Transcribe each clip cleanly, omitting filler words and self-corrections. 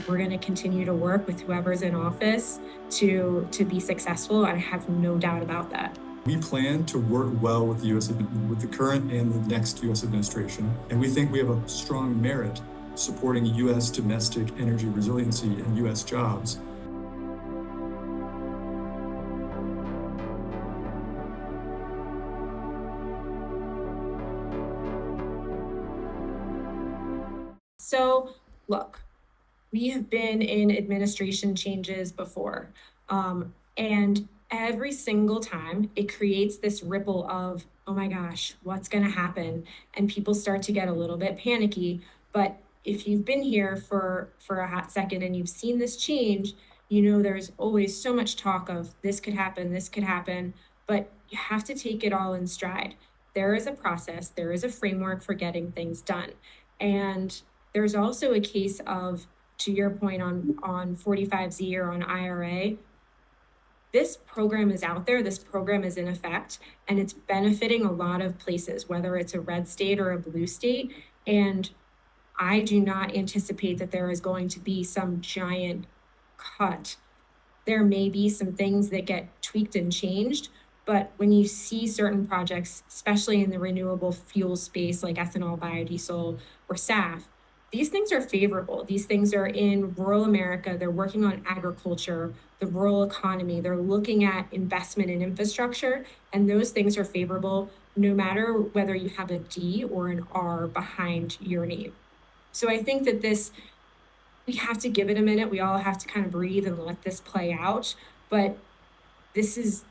We're going to continue to work with whoever's in office to be successful. I have no doubt about that. We plan to work well with with the current and the next U.S. administration, and we think we have a strong merit supporting U.S. domestic energy resiliency and U.S. jobs. So, look, we have been in administration changes before. And every single time it creates this ripple of, oh my gosh, what's going to happen? And people start to get a little bit panicky. But if you've been here for a hot second and you've seen this change, you know there's always so much talk of this could happen, but you have to take it all in stride. There is a process, there is a framework for getting things done. And there's also a case of, to your point on 45Z or on IRA, this program is out there, this program is in effect, and it's benefiting a lot of places, whether it's a red state or a blue state. And I do not anticipate that there is going to be some giant cut. There may be some things that get tweaked and changed, but when you see certain projects, especially in the renewable fuel space like ethanol, biodiesel, or SAF, these things are favorable. These things are in rural America. They're working on agriculture, the rural economy. They're looking at investment in infrastructure, and those things are favorable no matter whether you have a D or an R behind your name. So I think that we have to give it a minute. We all have to kind of breathe and let this play out. But this is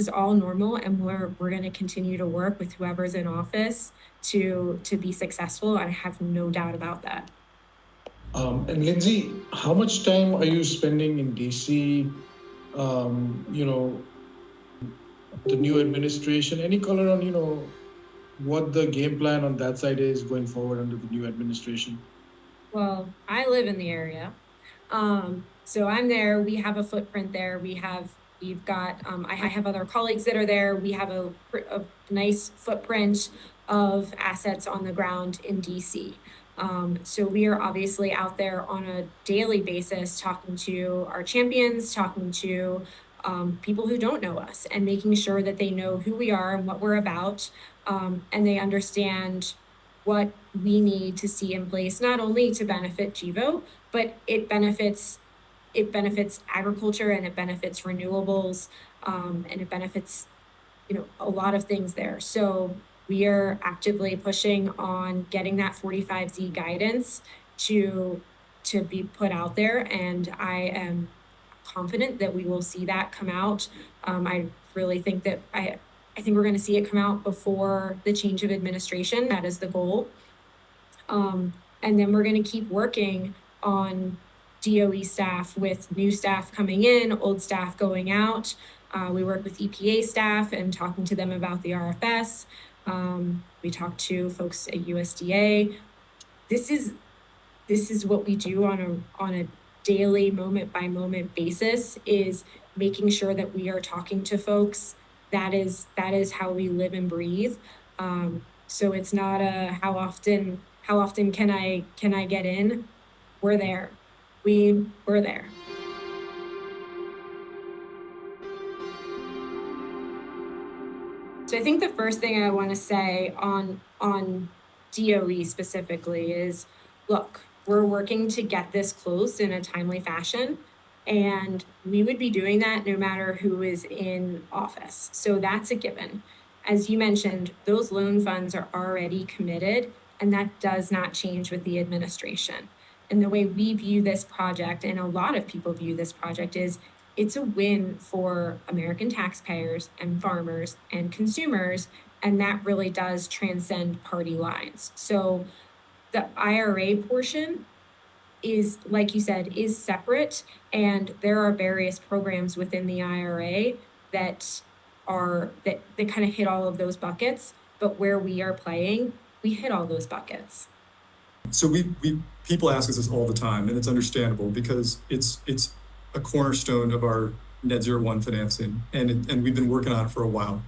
all normal, and we're going to continue to work with whoever's in office to be successful. I have no doubt about that. And Lindsay, how much time are you spending in DC? The new administration. Any color on what the game plan on that side is going forward under the new administration? Well, I live in the area, so I'm there. We have a footprint there. We've got, I have other colleagues that are there. We have a nice footprint of assets on the ground in DC. So we are obviously out there on a daily basis talking to our champions, talking to people who don't know us, and making sure that they know who we are and what we're about, and they understand what we need to see in place, not only to benefit Gevo, but it benefits agriculture, and it benefits renewables, and it benefits a lot of things there. So we are actively pushing on getting that 45Z guidance to be put out there, and I am confident that we will see that come out. I really think that I think we're going to see it come out before the change of administration. That is the goal. And then we're going to keep working on DOE staff, with new staff coming in, old staff going out. We work with EPA staff and talking to them about the RFS. We talk to folks at USDA. This is what we do on a daily, moment by moment basis, is making sure that we are talking to folks. That is how we live and breathe. So it's not a how often can I get in? We're there. We're there. So I think the first thing I want to say on DOE specifically is, look, we're working to get this closed in a timely fashion, and we would be doing that no matter who is in office. So that's a given. As you mentioned, those loan funds are already committed, and that does not change with the administration. And the way we view this project, and a lot of people view this project, is it's a win for American taxpayers and farmers and consumers, and that really does transcend party lines. So the IRA portion is, like you said, is separate, and there are various programs within the IRA that kind of hit all of those buckets, but where we are playing, we hit all those buckets. So people ask us this all the time, and it's understandable because it's a cornerstone of our net zero one financing, and we've been working on it for a while.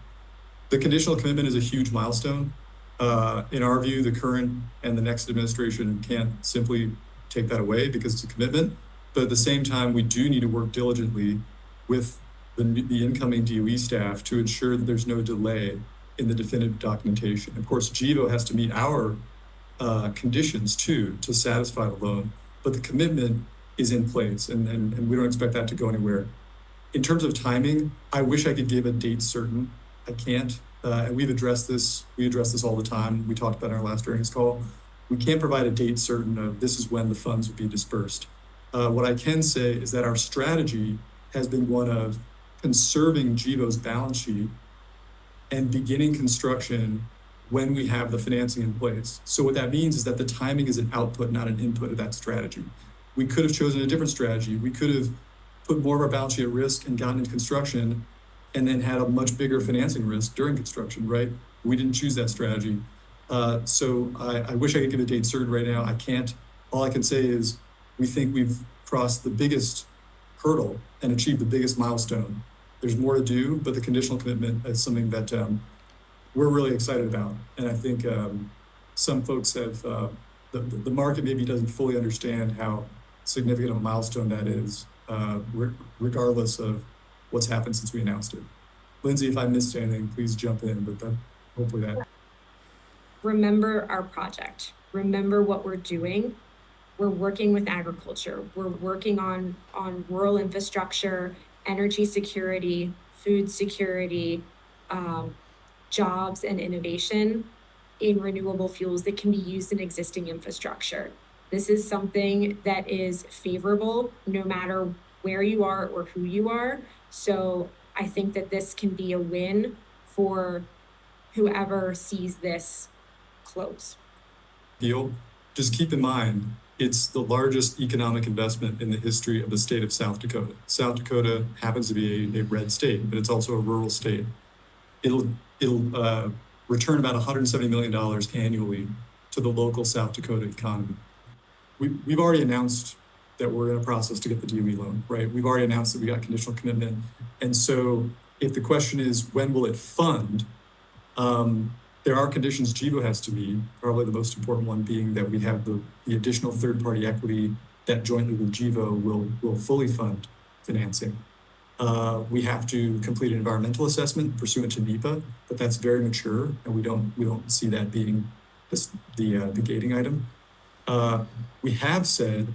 The conditional commitment is a huge milestone. In our view, the current and the next administration can't simply take that away because it's a commitment. But at the same time, we do need to work diligently with the incoming DOE staff to ensure that there's no delay in the definitive documentation. Of course, Gevo has to meet our conditions too to satisfy the loan, but the commitment is in place, and we don't expect that to go anywhere. In terms of timing, I wish I could give a date certain. I can't. And we address this all the time. We talked about it in our last earnings call. We can't provide a date certain of this is when the funds would be dispersed. What I can say is that our strategy has been one of conserving Gevo's balance sheet and beginning construction when we have the financing in place. So what that means is that the timing is an output, not an input of that strategy. We could have chosen a different strategy. We could have put more of our balance sheet at risk and gotten into construction and then had a much bigger financing risk during construction, right? We didn't choose that strategy. So I wish I could give a date certain right now. I can't. All I can say is we think we've crossed the biggest hurdle and achieved the biggest milestone. There's more to do, but the conditional commitment is something that we're really excited about. And I think some folks have, the market maybe doesn't fully understand how significant of a milestone that is, regardless of what's happened since we announced it. Lindsay, if I missed anything, please jump in, but hopefully that. Remember our project. Remember what we're doing. We're working with agriculture. We're working on rural infrastructure, energy security, food security, jobs and innovation in renewable fuels that can be used in existing infrastructure. This is something that is favorable no matter where you are or who you are. So I think that this can be a win for whoever sees this close. Deal. Just keep in mind, it's the largest economic investment in the history of the state of South Dakota. South Dakota happens to be a red state, but it's also a rural state. It'll return about $170 million annually to the local South Dakota economy. We've already announced that we're in a process to get the DOE loan, right? We've already announced that we got conditional commitment. And so if the question is, when will it fund? There are conditions Gevo has to meet, probably the most important one being that we have the additional third-party equity that jointly with Gevo will fully fund financing. We have to complete an environmental assessment pursuant to NEPA, but that's very mature, and we don't see that being the gating item. We have said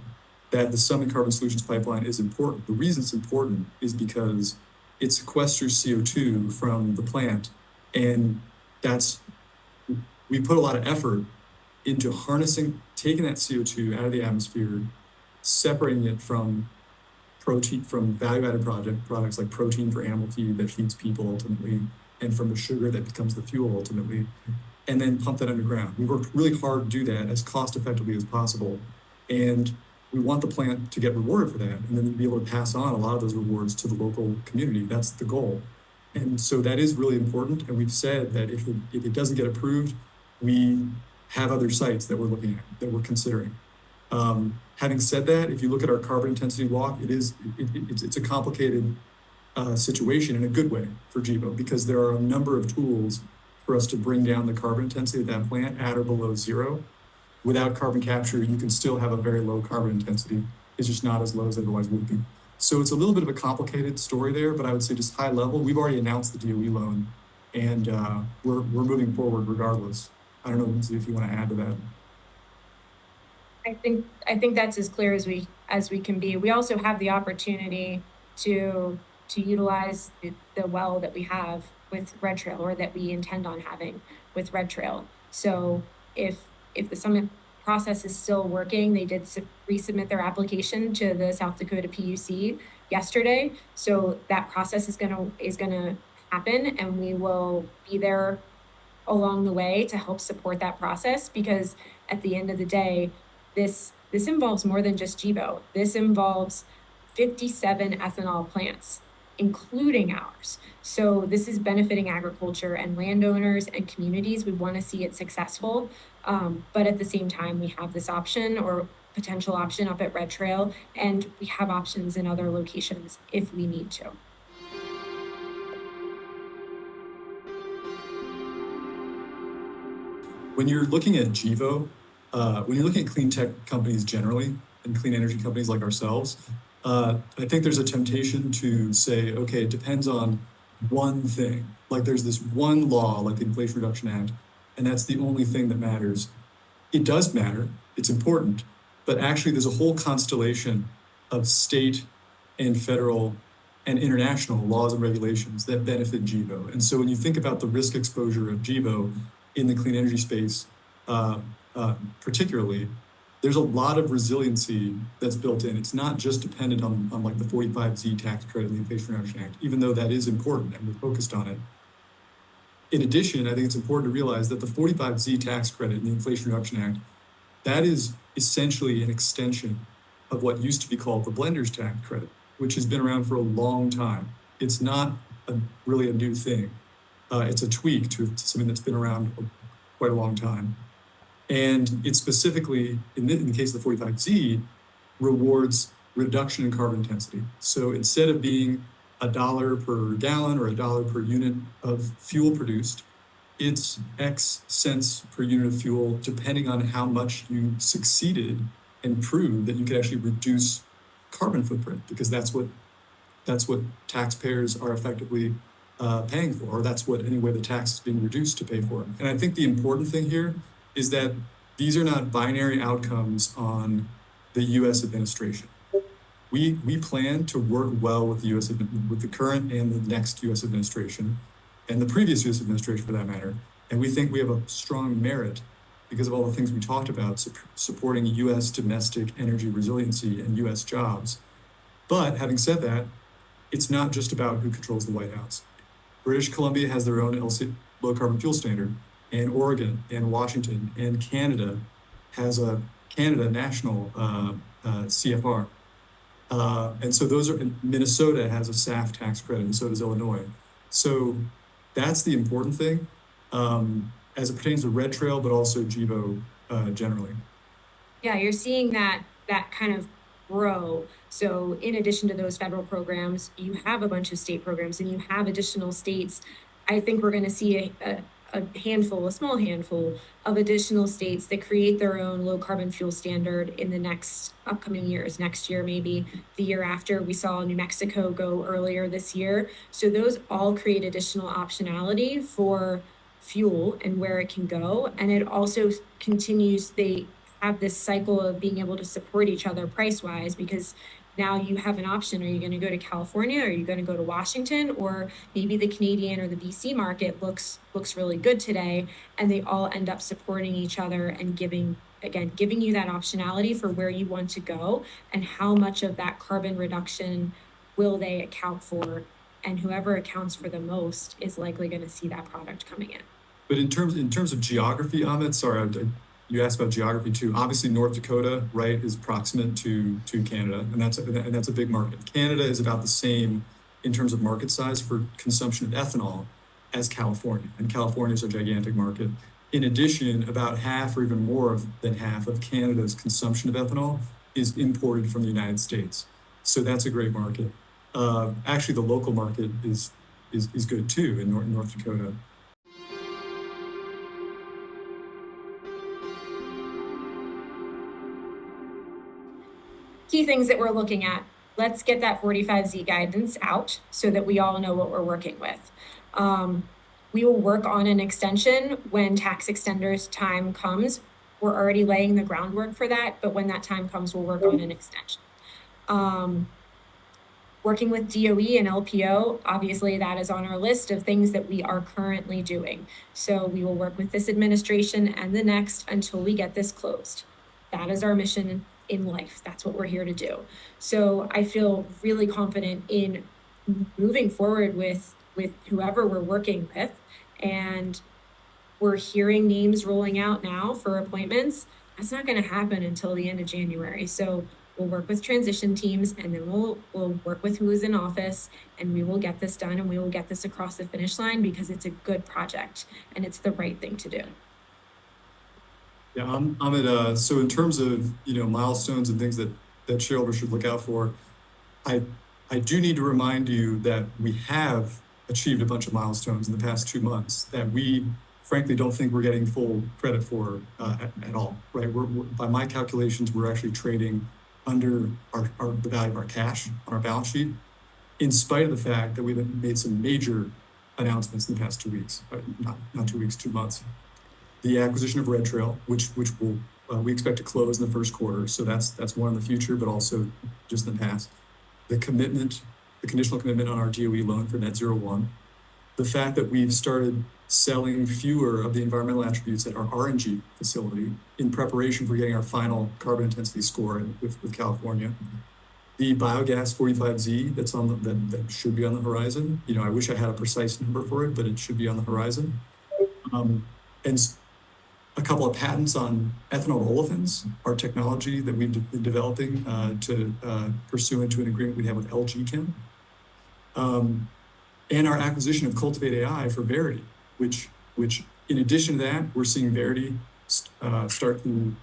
that the Summit Carbon Solutions Pipeline is important. The reason it's important is because it sequesters CO2 from the plant, and we put a lot of effort into harnessing, taking that CO2 out of the atmosphere, separating it from value-added products like protein for animal feed that feeds people ultimately, and from the sugar that becomes the fuel ultimately, and then pump that underground. We worked really hard to do that as cost effectively as possible. And we want the plant to get rewarded for that, and then to be able to pass on a lot of those rewards to the local community. That's the goal. And so that is really important. And we've said that if it doesn't get approved, we have other sites that we're looking at, that we're considering. Having said that, if you look at our carbon intensity walk, it's a complicated situation in a good way for Gevo, because there are a number of tools for us to bring down the carbon intensity of that plant at or below zero. Without carbon capture, you can still have a very low carbon intensity. It's just not as low as it otherwise would be. So it's a little bit of a complicated story there, but I would say just high level, we've already announced the DOE loan, and we're moving forward regardless. I don't know, Lindsay, if you want to add to that. I think that's as clear as we can be. We also have the opportunity to utilize the well that we have with Red Trail, or that we intend on having with Red Trail. So if the Summit process is still working, they did resubmit their application to the South Dakota PUC yesterday. So that process is gonna happen, and we will be there along the way to help support that process, because at the end of the day, this involves more than just Gevo. This involves 57 ethanol plants, including ours. So this is benefiting agriculture and landowners and communities. We want to see it successful. But at the same time, we have this option or potential option up at Red Trail, and we have options in other locations if we need to. When you're looking at Gevo, when you're looking at clean tech companies generally and clean energy companies like ourselves, I think there's a temptation to say, okay, it depends on one thing. Like there's this one law, like the Inflation Reduction Act, and that's the only thing that matters. It does matter, it's important, but actually there's a whole constellation of state and federal and international laws and regulations that benefit Gevo. And so when you think about the risk exposure of Gevo in the clean energy space, particularly, there's a lot of resiliency that's built in. It's not just dependent on like the 45Z tax credit and the Inflation Reduction Act, even though that is important and we're focused on it. In addition, I think it's important to realize that the 45Z tax credit and the Inflation Reduction Act, that is essentially an extension of what used to be called the blender's tax credit, which has been around for a long time. It's not really a new thing. It's a tweak to something that's been around quite a long time. And it specifically, in the case of the 45Z, rewards reduction in carbon intensity. So instead of being $1 per gallon or $1 per unit of fuel produced, it's X cents per unit of fuel, depending on how much you succeeded and proved that you could actually reduce carbon footprint, because that's what taxpayers are effectively paying for, or that's what anyway the tax is being reduced to pay for. And I think the important thing here is that these are not binary outcomes on the U.S. administration. We plan to work well with the current and the next U.S. administration, and the previous U.S. administration for that matter. And we think we have a strong merit because of all the things we talked about, supporting U.S. domestic energy resiliency and U.S. jobs. But having said that, it's not just about who controls the White House. British Columbia has their own low carbon fuel standard, and Oregon and Washington and Canada has a Canada national CFR. And so Minnesota has a SAF tax credit, and so does Illinois. So that's the important thing as it pertains to Red Trail, but also Gevo generally. Yeah, you're seeing that kind of grow. So in addition to those federal programs, you have a bunch of state programs and you have additional states. I think we're going to see a small handful of additional states that create their own low carbon fuel standard in the next upcoming years, next year, maybe the year after. We saw New Mexico go earlier this year. So those all create additional optionality for fuel and where it can go. And it also continues, they have this cycle of being able to support each other price wise, because now you have an option. Are you going to go to California? Or are you going to go to Washington? Or maybe the Canadian or the BC market looks really good today, and they all end up supporting each other and giving you that optionality for where you want to go and how much of that carbon reduction will they account for. And whoever accounts for the most is likely going to see that product coming in. But in terms of geography, Amit, sorry, you asked about geography too. Obviously, North Dakota, right, is proximate to Canada, and that's a big market. Canada is about the same in terms of market size for consumption of ethanol as California, and California is a gigantic market. In addition, about half or even more than half of Canada's consumption of ethanol is imported from the United States. So that's a great market. Actually, the local market is good too in North Dakota. Key things that we're looking at. Let's get that 45Z guidance out so that we all know what we're working with. We will work on an extension when tax extenders time comes. We're already laying the groundwork for that, but when that time comes, we'll work on an extension. Working with DOE and LPO, obviously that is on our list of things that we are currently doing. So we will work with this administration and the next until we get this closed. That is our mission in life. That's what we're here to do. So I feel really confident in moving forward with whoever we're working with, and we're hearing names rolling out now for appointments. That's not going to happen until the end of January. So we'll work with transition teams, and then we'll work with who is in office, and we will get this done, and we will get this across the finish line because it's a good project and it's the right thing to do. Yeah, Amit, so in terms of, milestones and things that shareholders should look out for, I do need to remind you that we have achieved a bunch of milestones in the past 2 months that we frankly don't think we're getting full credit for at all, right? By my calculations, we're actually trading under the value of our cash on our balance sheet, in spite of the fact that we've made some major announcements in the past 2 weeks, not 2 weeks, 2 months. The acquisition of Red Trail, which will we expect to close in the first quarter, so that's one in the future, but also just in the past. The conditional commitment on our DOE loan for Net Zero 1. The fact that we've started selling fewer of the environmental attributes at our RNG facility in preparation for getting our final carbon intensity score with California. The biogas 45Z that's that should be on the horizon. You know, I wish I had a precise number for it, but it should be on the horizon. And a couple of patents on ethanol to olefins, our technology that we've been developing to pursue into an agreement we have with LG Chem. And our acquisition of Cultivate AI for Verity, which in addition to that, we're seeing Verity start to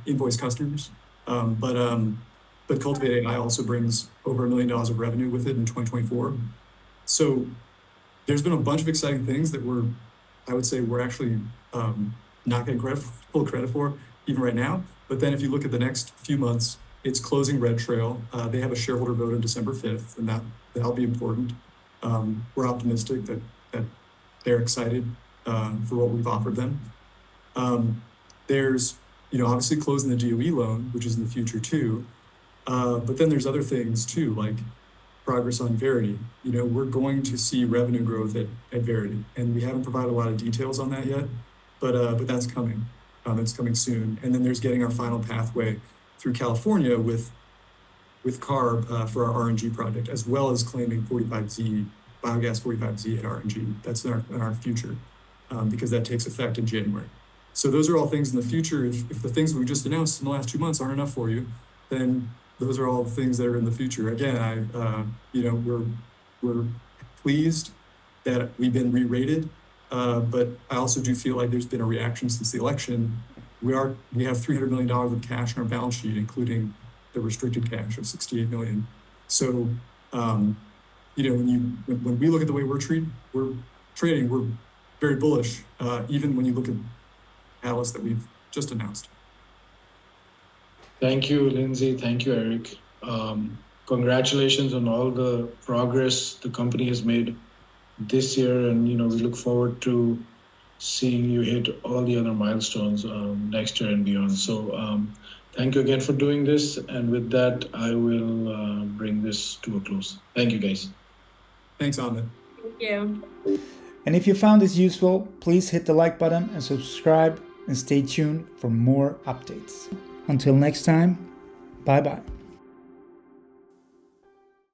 invoice customers. But Cultivate AI also brings over $1 million of revenue with it in 2024. So there's been a bunch of exciting things that I would say we're actually not getting full credit for even right now. But then if you look at the next few months, it's closing Red Trail. They have a shareholder vote on December 5th, and that'll be important. We're optimistic that they're excited for what we've offered them. There's, obviously closing the DOE loan, which is in the future too. But then there's other things too, like progress on Verity. We're going to see revenue growth at Verity, and we haven't provided a lot of details on that yet, but that's coming. It's coming soon. And then there's getting our final pathway through California with CARB for our RNG project, as well as claiming 45Z, biogas 45Z at RNG. That's in our future, because that takes effect in January. So those are all things in the future. If the things we just announced in the last 2 months aren't enough for you, then those are all the things that are in the future. Again, we're pleased that we've been re-rated, but I also do feel like there's been a reaction since the election. We have $300 million of cash on our balance sheet, including the restricted cash of $68 million. So, when we look at the way we're trading, we're very bullish, even when you look at catalysts that we've just announced. Thank you, Lindsay. Thank you, Eric. Congratulations on all the progress the company has made this year, and we look forward to seeing you hit all the other milestones next year and beyond. So thank you again for doing this, and with that, I will bring this to a close. Thank you, guys. Thanks, Amit. Thank you. And if you found this useful, please hit the like button and subscribe, and stay tuned for more updates. Until next time, bye-bye.